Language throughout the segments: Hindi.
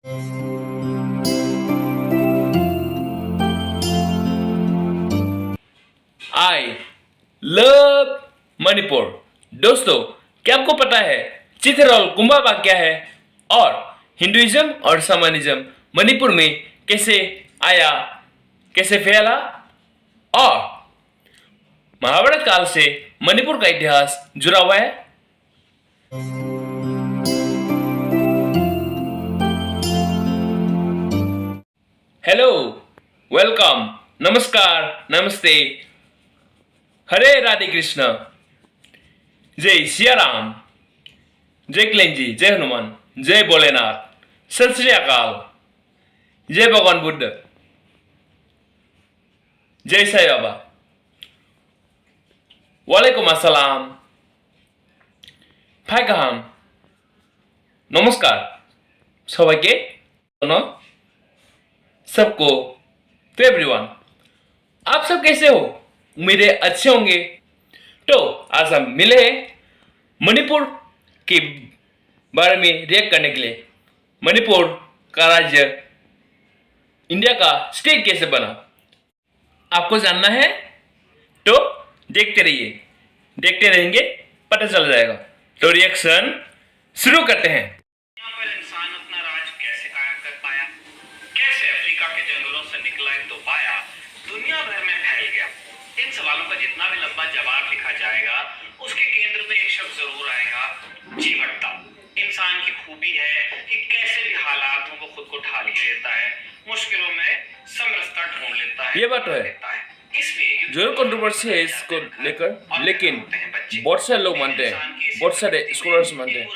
I love Manipur. दोस्तों, क्या आपको पता है चिथरौल कुंभाबा क्या है और हिंदुइज्म और शैमनिज्म मणिपुर में कैसे आया, कैसे फैला और महाभारत काल से मणिपुर का इतिहास जुड़ा हुआ है। हेलो, वेलकम, नमस्कार, नमस्ते, हरे राधे कृष्ण, जय सिया राम, जय क्लेंजी, जय हनुमान, जय भोलेनाथ, सत श्री अकाल, जय भगवान बुद्ध, जय साई बाबा, वालेकुम अस्सलाम, भाई गाहाम, नमस्कार सबाइके सबको, तो एवरीवन, आप सब कैसे हो? उम्मीद है अच्छे होंगे। तो आज हम मिले हैं मणिपुर के बारे में रिएक्ट करने के लिए। मणिपुर का राज्य इंडिया का स्टेट कैसे बना आपको जानना है तो देखते रहिए, देखते रहेंगे पता चल जाएगा। तो रिएक्शन शुरू करते हैं। यहाँ पर इंसान अपना राज कैसे कायम कर पाया, कैसे अफ्रीका के जंगलों से निकला एक तो पाया दुनिया भर में फैल गया। इन सवालों का जितना भी लंबा जवाब लिखा जाएगा उसके केंद्र में एक शब्द जरूर आएगा, जीवटता। इंसान की खूबी है कि कैसे भी हालात हो वो खुद को ढाल ही लेता है, मुश्किलों में समरसता ढूंढ लेता है। ये बात तो है, इसलिए जरूर कंट्रोवर्सी है इसको लेकर, लेकिन बहुत सारे लोग मानते हैं, बहुत सारे स्कॉलर्स मानते हैं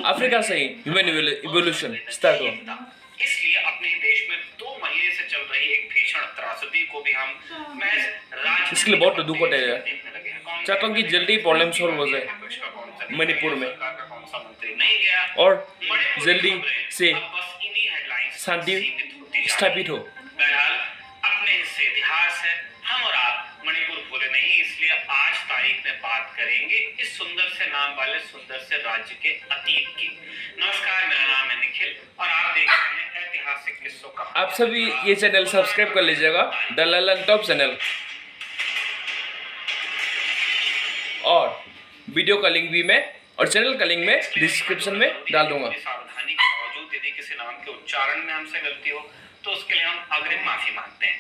अफ्रीका से ही ह्यूमन इवोल्यूशन स्टार्ट हुआ। इसलिए अपने देश में 2 महीने से चल रही एक भीषण त्रासदी को भी हम महज राजनीति इसके लिए बहुत दुख होता है। चाहता हूँ कि जल्दी प्रॉब्लम सॉल्व हो जाए मणिपुर में और जल्दी से शांति स्थापित हो। बहरहाल अपने हिस्से इतिहास है, हम और आप मणिपुर भूले नहीं, इसलिए आज तारीख में बात करेंगे इस सुंदर से नाम वाले सुंदर से राज्य के अतीत की। नमस्कार, मेरा नाम है निखिल और आप देख रहे हैं ऐतिहासिक किस्सों का। आप सभी ये चैनल सब्सक्राइब कर लीजिएगा, द ललन टॉप चैनल, और वीडियो का लिंक भी मैं और चैनल का लिंक मैं डिस्क्रिप्शन में डाल दूंगा। सावधानी के बावजूद यदि किसी नाम के उच्चारण में हमसे गलती हो तो उसके लिए हम अग्रिम माफी मांगते हैं।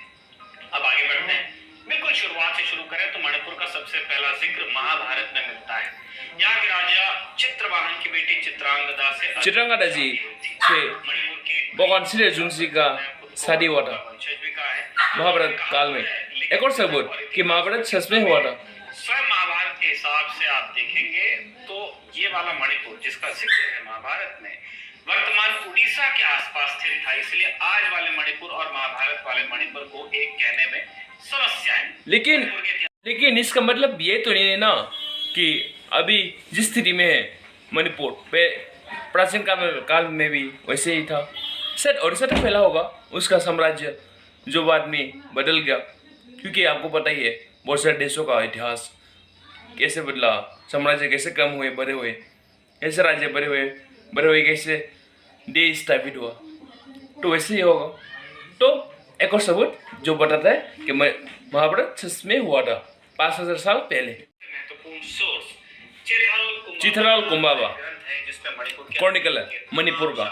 अब आगे बढ़ते हैं। बिल्कुल शुरुआत से शुरू करें तो मणिपुर का सबसे पहला जिक्र महाभारत में मिलता है। यहाँ के राजा चित्रवाहन की बेटी चित्रांगदा जी से भगवान श्री अर्जुन जी का शादी हुआ था महाभारत काल में। एक और सबूत कि महाभारत सच में हुआ था। स्वयं महाभारत के हिसाब से आप देखेंगे तो ये वाला मणिपुर जिसका जिक्र है महाभारत में वर्तमान उड़ीसा के आसपास स्थित था, इसलिए आज वाले मणिपुर और महाभारत वाले मणिपुर को एक कहने में समस्या है। लेकिन इसका मतलब ये तो नहीं है ना कि अभी जिस स्थिति में है मणिपुर पे प्राचीन काल में भी वैसे ही था। शायद ओडिशा तक फैला होगा उसका साम्राज्य, जो बाद में बदल गया, क्योंकि आपको पता ही है बहुत सारे देशों का इतिहास कैसे बदला, साम्राज्य कैसे कम हुए, बड़े हुए, कैसे राज्य बड़े हुए, कैसे देश स्थापित हुआ, तो वैसे ही होगा। तो एक और सबूत जो बताता है कि महाभारत सच में हुआ था 5000 साल पहले। महत्वपूर्ण सोर्स चिथरौल कुंभाबा जिसमें क्रॉनिकल है मणिपुर का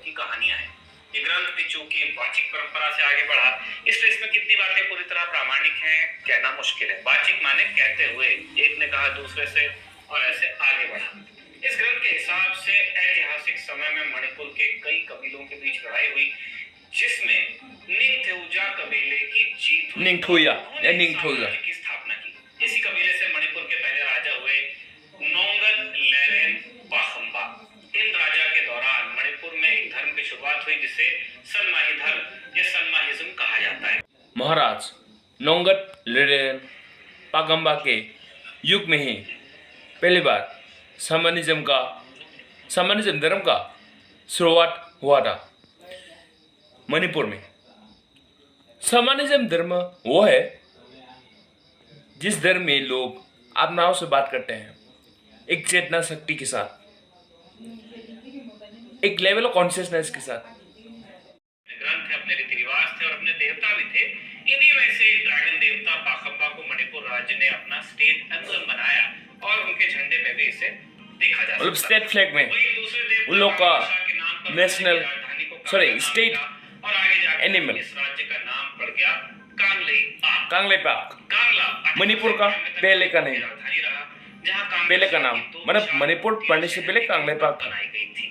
की कहानियां हैं। ये ग्रंथ भी चूंकि वाचिक परंपरा से आगे बढ़ा, इसलिए इसमें कितनी बातें पूरी तरह प्रामाणिक हैं कहना मुश्किल है। वाचिक माने कहते हुए, एक ने कहा दूसरे से और ऐसे आगे बढ़ा। इस ग्रंथ के हिसाब से ऐतिहासिक समय में मणिपुर के कई कबीलों के बीच लड़ाई हुई, जिसमें निंगथौजा कबीले की जीत हुई। निंगथौजा की स्थापना की। इसी कबीले से मणिपुर के पहले राजा हुए नोंगत लेरेन पाखंबा। इन राजा के दौरान मणिपुर में एक धर्म की शुरुआत हुई जिसे सनमाही धर्म या सनमाहिज्म कहा जाता है। महाराज नोंगत लेरेन पागंबा के युग में ही पहली बार शैमनिज्म धर्म का शुरुआत हुआ था मणिपुर में। शैमनिज्म धर्म वो है जिस धर्म में लोग आत्माओं से बात करते हैं एक चेतना शक्ति के साथ। एक लेवल ऑफ कॉन्शियसनेस के साथ। ग्रंथ थे, अपने रीति रिवाज थे और अपने देवता भी थे। इन्हीं में से ड्रैगन देवता पाखंबा को मणिपुर राज्य ने अपना स्टेट एम्बलम बनाया और उनके झंडे में भी इसे देखा जा मतलब सकता स्टेट फ्लैग में वही दूसरे देवता उन लोग का कांगशा के नाम पर नेशनल राजधानी को सॉरी कांगला स्टेट नाम दिया और आगे जाकर एनिमल इस राज्य का नाम पड़ गया कांगलेपाक। कांगलेपाक। कांगला मणिपुर का पहले का नहीं, राजधानी रहा, जहां कांगड़ा पहले का नाम, की दो मतलब विशाल मणिपुर मूर्तियां पढ़ने से शहर पहले के कांगलेपाक था। बनाई गई थी।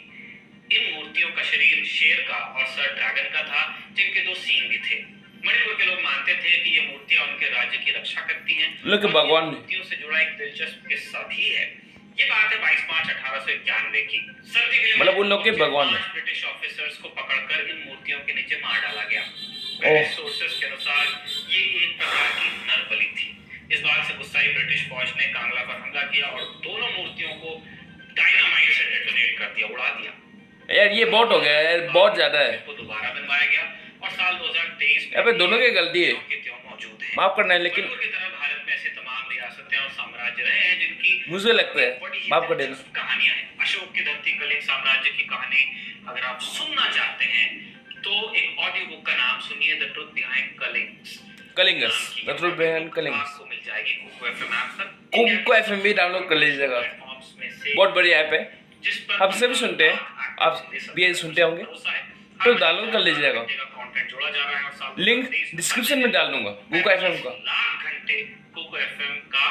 इन मूर्तियों का शरीर शेर का और सर ड्रैगन का था, जिनके दो सींग भी थे। मणिपुर के लोग मानते थे कि ये मूर्तियां उनके राज्य की रक्षा करती हैं। लोग और भगवान इन ने। मूर्तियों से जुड़ा एक दिलचस्प किस्सा भी है। ये बात है 22 मार्च 1891 की। सर्दी के लिए मतलब उन लोग के भगवान ने। 5 ब्रिटिश ऑफिसर्स को पकड़कर इन मूर्तियों के नीचे मार डाला गया। ब्रिटिश सोर्सेस के अनुसार ये एक प्रकार की नर बलि थी। इस बात से गुस्साई ब्रिटिश फौज ने कांगला पर हमला किया और दोनों मूर्तियों को डायनामाइट से डेटोनेट कर दिया, उड़ा दिया। यार ये बहुत हो गया यार, बहुत ज्यादा है। को दोबारा बनवाया गया और साल 2023 में यहाँ पे दोनों की गलती है, के त्यों मौजूद है। माफ करना है, लेकिन मणिपुर की तरह भारत में ऐसे तमाम रियासतें और साम्राज्य रहे हैं जिनकी मुझे लगता है बड़ी ही माफ कर देना। दिलचस्प कहानियां हैं। अशोक की धरती कलिंग साम्राज्य की कहानी अगर आप सुनना चाहते हैं तो एक ऑडियो बुक का नाम सुनिए, the truth behind killings. Killings, the truth behind killings. आपको मिल जाएगी कुको एफएम ऐप पर। कुको एफएम भी डाउनलोड कर लीजिएगा, प्लेटफॉर्म्स में से बहुत बड़ी ऐप है। जिस पर आप सभी सुनते हैं, आप भी ये सुनते होंगे, तो डाउनलोड कर लीजिएगा। कंटेंट जोड़ा जा रहा है और साथ में लिंक डिस्क्रिप्शन में डाल दूंगा कुको एफएम का। लाख घंटे कुको एफएम का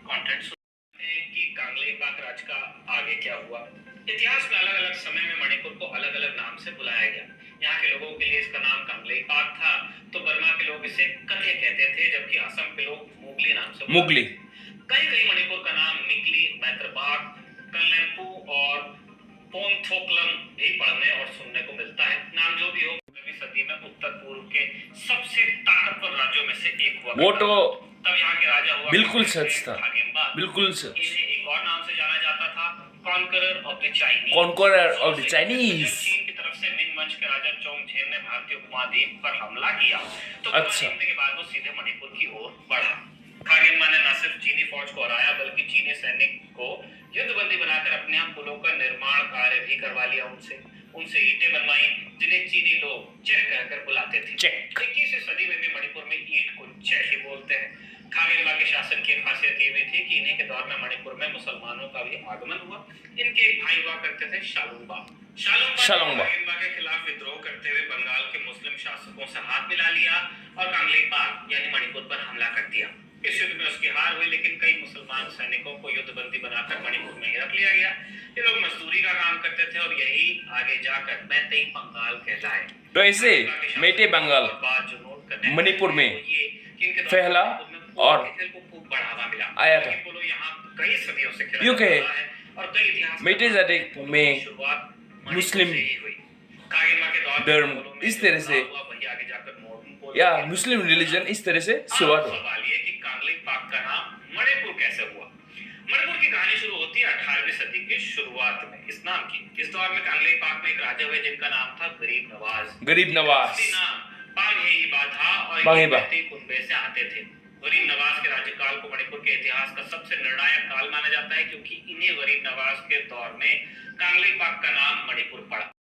कंटेंट सुनते हैं कि कांगलेपाक राज का आगे क्या हुआ। इतिहास में अलग अलग समय में मणिपुर को अलग अलग नाम से बुलाया गया। यहाँ के लोगों के लिए इसका नाम कांगलेपाक था, तो बर्मा के लोग इसे कथे कहते थे, जबकि असम के लोग मुगली नाम से मुगली। कई कई मणिपुर का नाम निकली, मैत्रबाग, कलेम्पू और पोंथोकलम भी पढ़ने और सुनने को मिलता है। नाम जो भी हो, 15वीं सदी में उत्तर पूर्व के सबसे ताकतवर राज्यों में से एक हुआ। वो तो तब यहाँ के राजा हुआ बिल्कुल सच था, खागेम्बा। बिल्कुल सच। इन्हें एक और नाम से जाना जाता था, conqueror of the Chinese. Conqueror of the Chinese. चीन की तरफ से मिंग वंश के राजा चोंगझेन ने भारतीय उपमहाद्वीप पर हमला किया, तो अच्छा। के बाद वो सीधे मणिपुर की ओर बढ़ा। खागेम्बा ने न सिर्फ चीनी फौज को हराया, बल्कि चीनी सैनिक को युद्धबंदी बनाकर अपने यहाँ पुलों का निर्माण कार्य भी करवा लिया। उनसे ईंटें बनवाई, जिन्हें चीनी लोग चेक कहकर बुलाते थे। चेक। 21वीं सदी में भी मणिपुर में ईंट को चेक ही बोलते हैं। खागेम्बा के शासन की खासियत ये भी थी कि इन्हीं के दौर में मणिपुर में मुसलमानों का भी आगमन हुआ। इनके एक भाई हुआ करते थे शालुंगबा। शालुंगबा खागेम्बा के खिलाफ विद्रोह करते हुए बंगाल के मुस्लिम शासकों से हाथ मिला लिया और कांगलेपाक यानी मणिपुर पर हमला कर दिया। इस युद्ध में उसकी हार हुई, लेकिन कई मुसलमान सैनिकों को युद्धबंदी बनाकर मणिपुर में ही रख लिया गया। ये लोग मजदूरी का काम करते थे और यही आगे जाकर मैतेई बंगाल कहलाए। तो ऐसे मैतेई बंगाल बात जो नोट करने मणिपुर में ये कि इनके फैला और खेल को खूब बढ़ावा मिला आया था। पोलो यहाँ कई सदियों से खेला यूं कहे, जाता है और कई इतिहास मैतेई जाति में शुरुआत मुस्लिम से ही हुई। कागेम्बा के दौर में धर्म पोलो में इस तरह से, हुआ, वही आगे जाकर मॉडर्न पोलो या में। मुस्लिम रिलीजन इस तरह से शुरुआत हुआ। सवाल ये कि कांगलेपाक का नाम मणिपुर कैसे हुआ। मणिपुर की कहानी शुरू होती है 18वीं सदी की शुरुआत में इस नाम की। इस दौर में कांगलेपाक में एक राजा हुए जिनका नाम था गरीब नवाज। गरीब नवाज असली नाम पांगहेइबा था और पांगहेइबा। ये कुनबे से आते थे। गरीब नवाज के राज्यकाल को मणिपुर के इतिहास का सबसे निर्णायक काल माना जाता है, क्योंकि इन्हीं गरीब नवाज के दौर में कांगलेपाक का नाम मणिपुर पड़ा।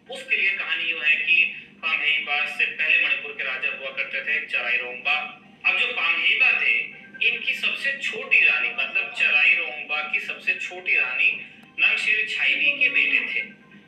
उसके लिए कहानी यूं है कि पांगहेइबा से पहले मणिपुर के राजा हुआ करते थे चराइरोंगबा। अब जो पांगहेइबा थे, इनकी सबसे छोटी रानी मतलब चराइरोंगबा की सबसे छोटी रानी नंगशिर छाइबी के बेटे थे।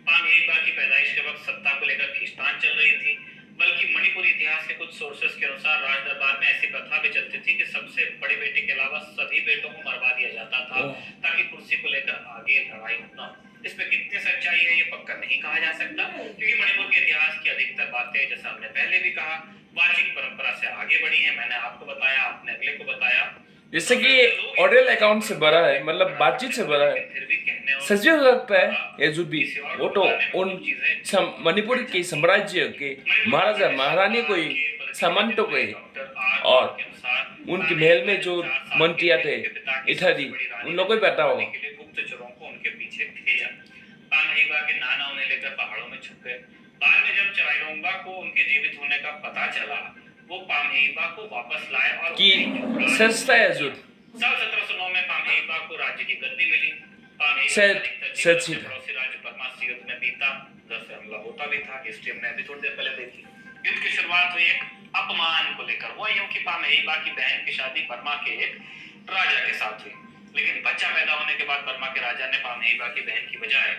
पांगहेइबा की पैदाइश के वक्त सत्ता को लेकर खींचतान चल रही थी, बल्कि मणिपुरी इतिहास के कुछ सोर्सेस के अनुसार राज दरबार में ऐसी प्रथा भी चलती थी कि सबसे बड़े बेटे के अलावा सभी बेटों को मरवा दिया जाता था, ताकि कुर्सी को लेकर आगे लड़ाई न हो। इसमें कितनी सच्चाई है ये पक्का नहीं कहा जा सकता, क्योंकि मणिपुर के इतिहास की अधिकतर बातें, जैसा हमने पहले भी कहा, वाचिक परंपरा से आगे बढ़ी है। मैंने आपको बताया, आपने अगले को बताया। जैसे कि ऑडियल अकाउंट से भरा है, मतलब बातचीत से भरा है, फिर भी कहने और सच भी हो सकता है या झूठ भी। वो तो उन मणिपुर के साम्राज्य के महाराजा महारानी को ही सामंतों को ही और उनके महल में जो मंत्रियां थे इत्यादि उन लोगों को ही पता होगा। गुप्तचरों को उनके पीछे भेजा। पांगहेइबा के नाना उन्हें लेकर पहाड़ों में छुप गए। बाद में जब चराइरोंगबा को उनके जीवित होने का पता चला, वो पांगहेइबा को वापस लाए और कि सस्ता है झूठ। साल 1709 में पांगहेइबा को राज्य की गद्दी मिली। सच ही था। राज्य बर्मा से युद्ध में बीता, उधर से हमला होता भी था। हिस्ट्री हमने अभी थोड़ी देर पहले देखी। युद्ध की शुरुआत हुई एक अपमान को लेकर। हुआ यूं कि पामेहिबा की बहन की शादी बर्मा के एक राजा के साथ हुई, लेकिन बच्चा पैदा होने के बाद बर्मा के राजा ने पामेहिबा की बहन की बजाय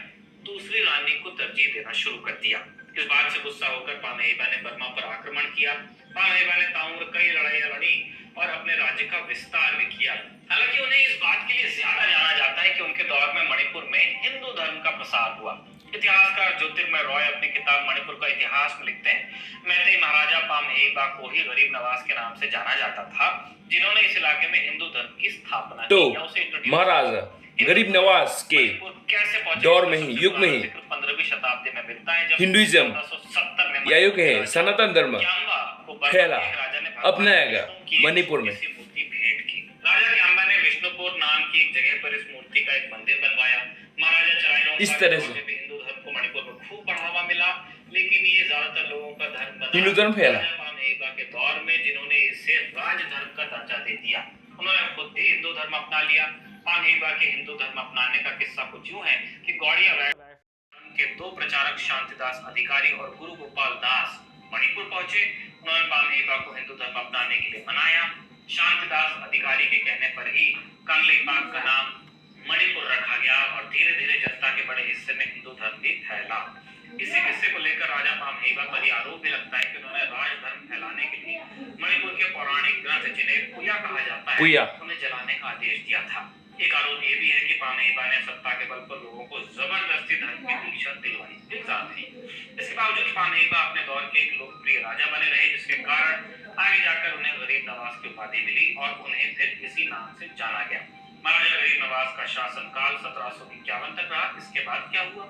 दूसरी रानी को तरजीह देना शुरू कर दिया। इस बात से गुस्सा होकर पामेहिबा ने बर्मा पर आक्रमण किया। पामेहिबा ने ताउम्र कई लड़ाइयां लड़ी और अपने राज्य का विस्तार भी किया। हालांकि उन्हें इस बात के लिए ज्यादा जाना जाता है कि उनके दौर में मणिपुर में हिंदू धर्म का प्रसार हुआ। इतिहासकार ज्योतिर्मय रॉय अपनी किताब मणिपुर का इतिहास में लिखते हैं, मैतेई महाराजा पामेहिबा को ही गरीब नवाज के नाम से जाना जाता था, जिन्होंने इस इलाके में हिंदू धर्म की स्थापना तो की या उसे introduce महाराजा गरीब नवाज के कैसे पहुंचे दौर में ही, युग में ही 15वीं शताब्दी में मिलता है, जब हिंदुइज्म 1470 में या यूं कहें सनातन धर्म क्यांबा को बर्मा फैला, के राजा ने भगवान अपनाएगा विष्णु की मणिपुर में। ऐसी मूर्ति भेंट की। राजा क्यांबा ने विष्णुपुर नाम की एक जगह पर इस मूर्ति का एक मंदिर बनवाया। महाराजा चराइरोंगपा इस तरह से भी हिंदू धर्म को मणिपुर में खूब बढ़ावा मिला, लेकिन ये ज्यादातर लोगों का धर्म बना। हिंदू धर्म फैला। राजा पामेहिबा के दौर में जिन्होंने इसे राजधर्म का दर्जा दे दिया, उन्होंने खुद भी हिंदू धर्म अपना लिया। पामेहिबा के हिंदू धर्म अपनाने का किस्सा कुछ यूं है कि गौड़िया के दो प्रचारक शांतिदास अधिकारी और गुरु गोपाल दास मणिपुर पहुंचे। उन्होंने पामेहिबा को हिंदू धर्म अपनाने के लिए मनाया। शांतिदास अधिकारी के कहने पर ही कांगलेपाक का नाम मणिपुर रखा गया और धीरे धीरे जनता के बड़े हिस्से में हिंदू धर्म भी फैला। इसी किस्से को लेकर राजा पामेहिबा पर यह आरोप भी लगता है कि उन्होंने राजधर्म फैलाने के लिए मणिपुर के पौराणिक ग्रंथ, जिन्हें पुया कहा जाता है, उन्हें जलाने का आदेश दिया था। एक आरोप ये भी है कि पामेहिबा ने सत्ता के बल पर लोगों को जबरदस्ती धर्म की दीक्षा दिलवाई। इल्जाम है। इसके बावजूद पामेहिबा अपने दौर के एक लोकप्रिय राजा बने रहे, जिसके कारण आगे जाकर उन्हें गरीब नवाज की उपाधि मिली और उन्हें फिर इसी नाम से जाना गया। महाराजा गरीब नवाज का शासनकाल 1751 तक रहा। इसके बाद क्या हुआ?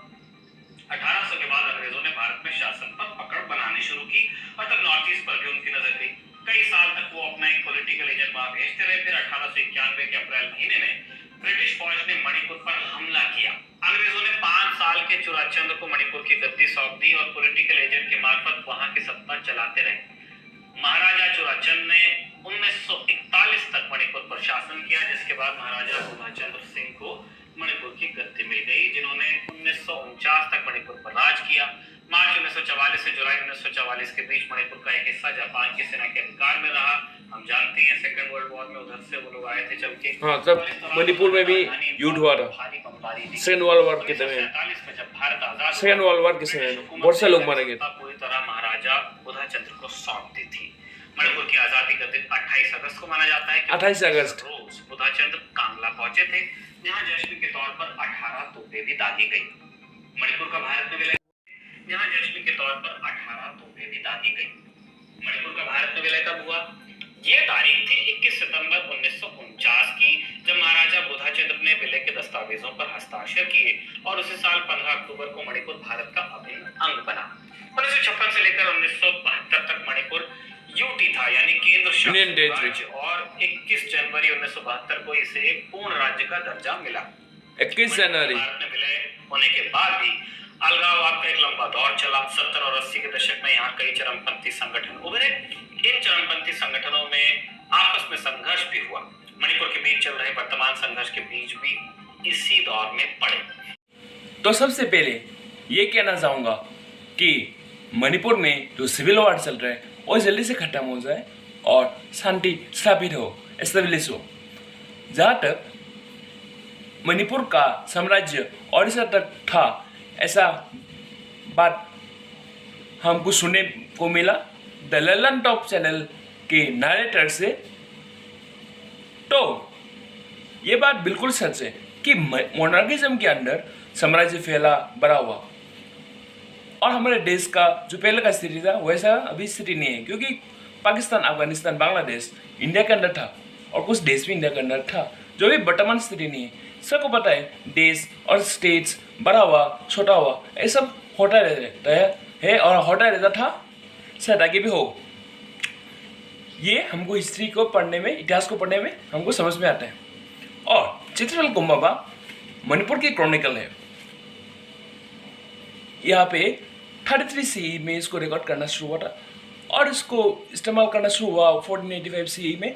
1800 के बाद अंग्रेजों ने भारत में शासन पर पकड़ बनानी शुरू की और तब नॉर्थ ईस्ट पर भी उनकी नजर गई। कई साल तक वो अपना एक पॉलिटिकल एजेंट वहां भेजते रहे। फिर 1891 के अप्रैल महीने में ब्रिटिश फौज ने मणिपुर पर हमला किया। अंग्रेजों ने 5 साल के चुराचंद को मणिपुर की गद्दी सौंप दी और पॉलिटिकल एजेंट के मार्फत वहां की सत्ता चलाते रहे। महाराजा चुराचंद ने 1941 तक मणिपुर पर शासन किया, जिसके बाद महाराजा बुधाचंद्र सिंह को मणिपुर की गद्दी मिल गई, जिन्होंने 1949 तक मणिपुर पर राज किया। मार्च 1944 से जुलाई 1944 के बीच मणिपुर का एक हिस्सा जापान की सेना के अधिकार में रहा। हम जानते हैं सेकेंड वर्ल्ड वॉर में उधर से वो लोग आए थे चल के। हाँ, तब मणिपुर में भी युद्ध हुआ था। सेकेंड वर्ल्ड वॉर के समय, में जब भारत आजाद, सेकेंड वर्ल्ड वॉर के समय बहुत से लोग मारे गए थे। पूरी तरह महाराजा बुधाचंद्र को सौंप दी थी। मणिपुर की आजादी का दिन 28 अगस्त को माना जाता है। 28 अगस्त रोज बुधाचंद्र कांगला पहुंचे थे, जहां जश्न के तौर पर 18 तोपें भी दागी गई। मणिपुर का भारत में विलय, जहां जश्न के तौर पर 18 तोपें भी दागी गई। मणिपुर का भारत में विलय कब हुआ? ये तारीख थी 21 सितंबर 1949 की, जब महाराजा बुधाचंद्र ने विलय के दस्तावेजों पर हस्ताक्षर किए और उसी साल 15 अक्टूबर को मणिपुर भारत का अभिन्न अंग बना। 1956 से लेकर 1972 तक मणिपुर यूटी था, यानी केंद्र शासित राज्य, और 21 जनवरी 1972 को इसे एक पूर्ण राज्य का दर्जा मिला। 21 जनवरी भारत में विलय होने के बाद भी अलगाववाद का एक लंबा दौर चला। 70 और 80 के दशक में यहाँ कई चरमपंथी संगठन उभरे। इन चरमपंथी संगठनों में आपस में संघर्ष भी हुआ। मणिपुर के बीच चल रहे वर्तमान संघर्ष के बीच भी इसी दौर में पड़े। तो सबसे पहले ये कहना चाहूँगा कि मणिपुर में जो सिविल वॉर चल रहा है वो जल्दी से खत्म हो जाए और शांति स्थापित हो, एस्टेब्लिश हो। जहाँ तक मणिपुर का साम्राज्य ओडिशा तक था, ऐसा बात हमको सुनने को मिला द ललन टॉप चैनल के नरेटर से। तो ये बात बिल्कुल सच है कि मोनार्किज्म के अंदर साम्राज्य फैला बड़ा हुआ और हमारे देश का जो पहले का स्थिति था वैसा अभी स्थिति नहीं है, क्योंकि पाकिस्तान, अफगानिस्तान, बांग्लादेश इंडिया के अंदर था और कुछ देश भी इंडिया के अंदर था, जो भी वर्तमान स्थिति नहीं है। सबको पता है देश और स्टेट्स बड़ा हुआ, छोटा हुआ, ये सब होता रहता है और होता रहता था, शायद आगे भी हो। ये हमको हिस्ट्री को पढ़ने में, इतिहास को पढ़ने में हमको समझ में आता है। और चित्रल गोम्बाबा मणिपुर की क्रॉनिकल है। यहाँ पे 33 CE में इसको रिकॉर्ड करना शुरू हुआ था और इसको इस्तेमाल करना शुरू हुआ 1485 CE में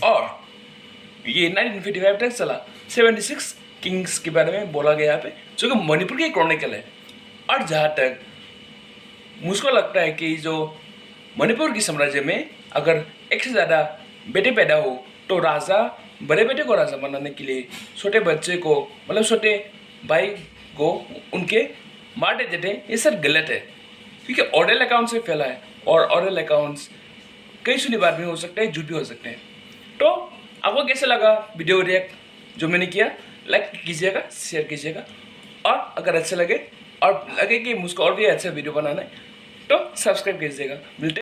और ये 1955 तक चला। 76 किंग्स के बारे में बोला गया यहाँ पे, जो कि मणिपुर की क्रॉनिकल है। और जहाँ तक मुझको लगता है कि जो मणिपुर की साम्राज्य में अगर एक से ज़्यादा बेटे पैदा हो तो राजा बड़े बेटे को राजा बनाने के लिए छोटे बच्चे को, मतलब छोटे भाई को उनके मार देते थे। ये सर गलत है, क्योंकि ऑरल अकाउंट से फैला है और ऑरल अकाउंट्स कई सुनी बात भी हो सकते हैं, झूठ भी हो सकते हैं। तो आपको कैसा लगा वीडियो रिएक्ट जो मैंने किया? लाइक कीजिएगा, शेयर कीजिएगा, और अगर अच्छा लगे और लगे कि मुझको और भी अच्छा वीडियो बनाना है तो सब्सक्राइब कीजिएगा। मिलते